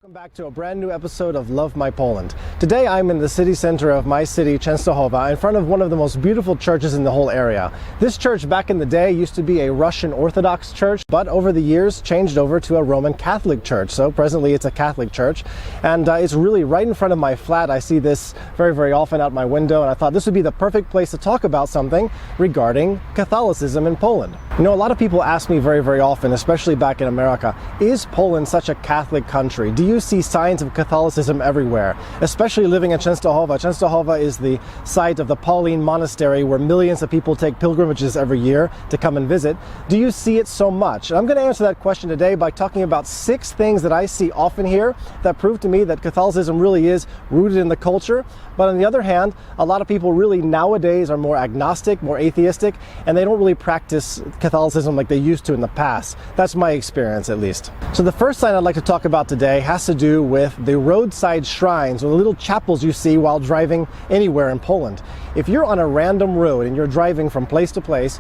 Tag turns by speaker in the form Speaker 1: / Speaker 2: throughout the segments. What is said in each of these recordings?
Speaker 1: Welcome back to a brand new episode of Love My Poland. Today I'm in the city center of my city, Częstochowa, in front of one of the most beautiful churches in the whole area. This church back in the day used to be a Russian Orthodox church, but over the years changed over to a Roman Catholic church. So presently it's a Catholic church, and it's really right in front of my flat. I see this very often out my window, and I thought this would be the perfect place to talk about something regarding Catholicism in Poland. You know, a lot of people ask me very often, especially back in America, is Poland such a Catholic country? Do you see signs of Catholicism everywhere? Especially living in Częstochowa. Częstochowa is the site of the Pauline monastery where millions of people take pilgrimages every year to come and visit. Do you see it so much? And I'm going to answer that question today by talking about 6 things that I see often here that prove to me that Catholicism really is rooted in the culture. But on the other hand, a lot of people really nowadays are more agnostic, more atheistic, and they don't really practice Catholicism like they used to in the past. That's my experience, at least. So the first sign I'd like to talk about today has to do with the roadside shrines, or the little chapels you see while driving anywhere in Poland. If you're on a random road and you're driving from place to place,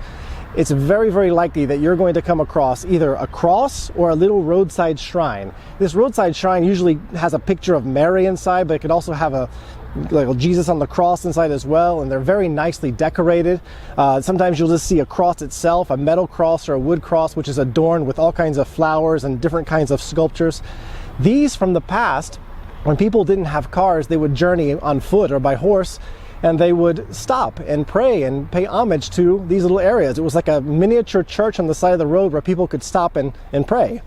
Speaker 1: it's very likely that you're going to come across either a cross or a little roadside shrine. This roadside shrine usually has a picture of Mary inside, but it could also have like Jesus on the cross inside as well, and they're very nicely decorated. Sometimes you'll just see a cross itself, a metal cross or a wood cross, which is adorned with all kinds of flowers and different kinds of sculptures. These from the past, when people didn't have cars, they would journey on foot or by horse, and they would stop and pray and pay homage to these little areas. It was like a miniature church on the side of the road where people could stop and pray.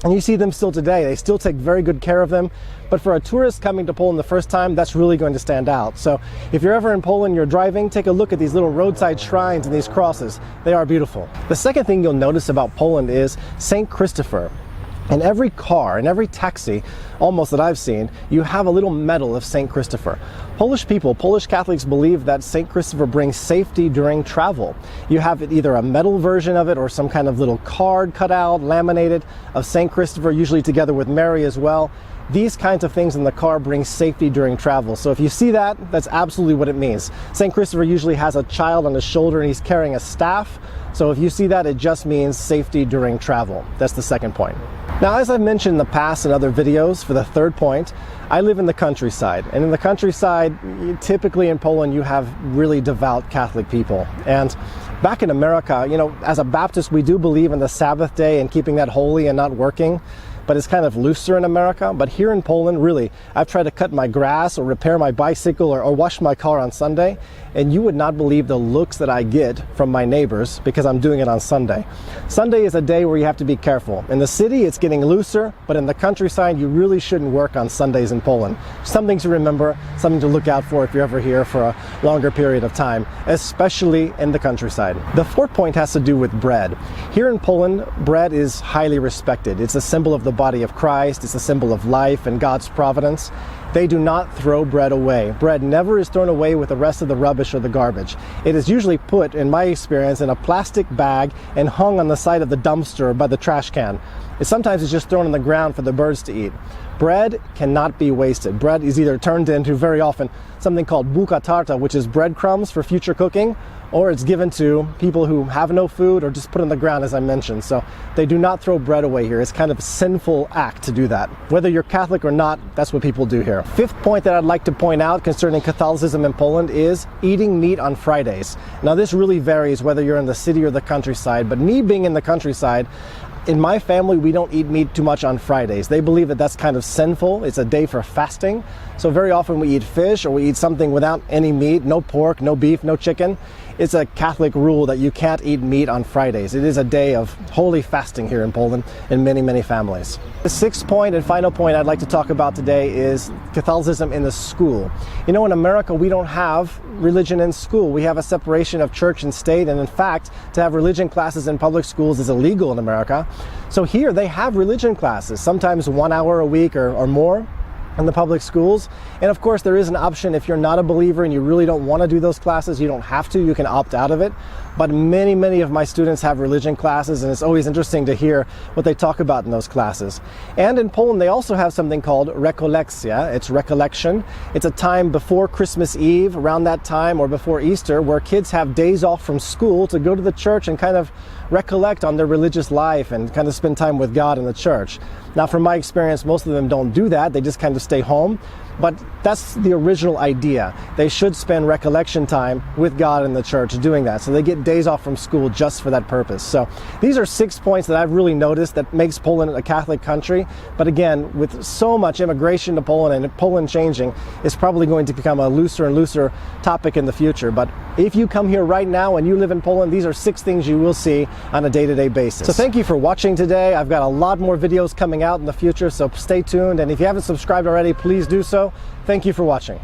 Speaker 1: And you see them still today. They still take very good care of them. But for a tourist coming to Poland the first time, that's really going to stand out. So if you're ever in Poland, you're driving, take a look at these little roadside shrines and these crosses. They are beautiful. The second thing you'll notice about Poland is St. Christopher. In every car, in every taxi, almost that I've seen, you have a little medal of St. Christopher. Polish people, Polish Catholics believe that St. Christopher brings safety during travel. You have either a metal version of it or some kind of little card cut out, laminated, of St. Christopher, usually together with Mary as well. These kinds of things in the car bring safety during travel. So if you see that, that's absolutely what it means. St. Christopher usually has a child on his shoulder and he's carrying a staff. So if you see that, it just means safety during travel. That's the second point. Now, as I've mentioned in the past in other videos, for the third point, I live in the countryside. And in the countryside, typically in Poland, you have really devout Catholic people. And back in America, you know, as a Baptist, we do believe in the Sabbath day and keeping that holy and not working. But it's kind of looser in America. But here in Poland, really, I've tried to cut my grass or repair my bicycle or wash my car on Sunday, and you would not believe the looks that I get from my neighbors because I'm doing it on Sunday. Sunday is a day where you have to be careful. In the city, it's getting looser, but in the countryside, you really shouldn't work on Sundays in Poland. Something to remember, something to look out for if you're ever here for a longer period of time, especially in the countryside. The fourth point has to do with bread. Here in Poland, bread is highly respected. It's a symbol of the body of Christ. It's a symbol of life and God's providence. They do not throw bread away. Bread never is thrown away with the rest of the rubbish or the garbage. It is usually put, in my experience, in a plastic bag and hung on the side of the dumpster by the trash can. Sometimes it's just thrown on the ground for the birds to eat. Bread cannot be wasted. Bread is either turned into, very often, something called bułka tarta, which is breadcrumbs for future cooking, or it's given to people who have no food or just put on the ground, as I mentioned. So they do not throw bread away here. It's kind of a sinful act to do that. Whether you're Catholic or not, that's what people do here. Fifth point that I'd like to point out concerning Catholicism in Poland is eating meat on Fridays. Now this really varies whether you're in the city or the countryside, but me being in the countryside, in my family, we don't eat meat too much on Fridays. They believe that that's kind of sinful. It's a day for fasting. So very often we eat fish or we eat something without any meat, no pork, no beef, no chicken. It's a Catholic rule that you can't eat meat on Fridays. It is a day of holy fasting here in Poland in many families. The sixth point and final point I'd like to talk about today is Catholicism in the school. You know, in America, we don't have religion in school. We have a separation of church and state, and in fact, to have religion classes in public schools is illegal in America. So here they have religion classes, sometimes 1 hour a week or more in the public schools. And of course there is an option if you're not a believer and you really don't want to do those classes, you don't have to, you can opt out of it. but many of my students have religion classes, and it's always interesting to hear what they talk about in those classes. And in Poland, they also have something called rekolekcja. It's recollection. It's a time before Christmas Eve, around that time, or before Easter, where kids have days off from school to go to the church and kind of recollect on their religious life and kind of spend time with God in the church. Now, from my experience, most of them don't do that. They just kind of stay home. But that's the original idea. They should spend recollection time with God in the church doing that. So they get days off from school just for that purpose. So these are 6 points that I've really noticed that makes Poland a Catholic country. But again, with so much immigration to Poland and Poland changing, it's probably going to become a looser and looser topic in the future. But if you come here right now and you live in Poland, these are 6 things you will see on a day-to-day basis. So thank you for watching today. I've got a lot more videos coming out in the future, so stay tuned. And if you haven't subscribed already, please do so. Thank you for watching.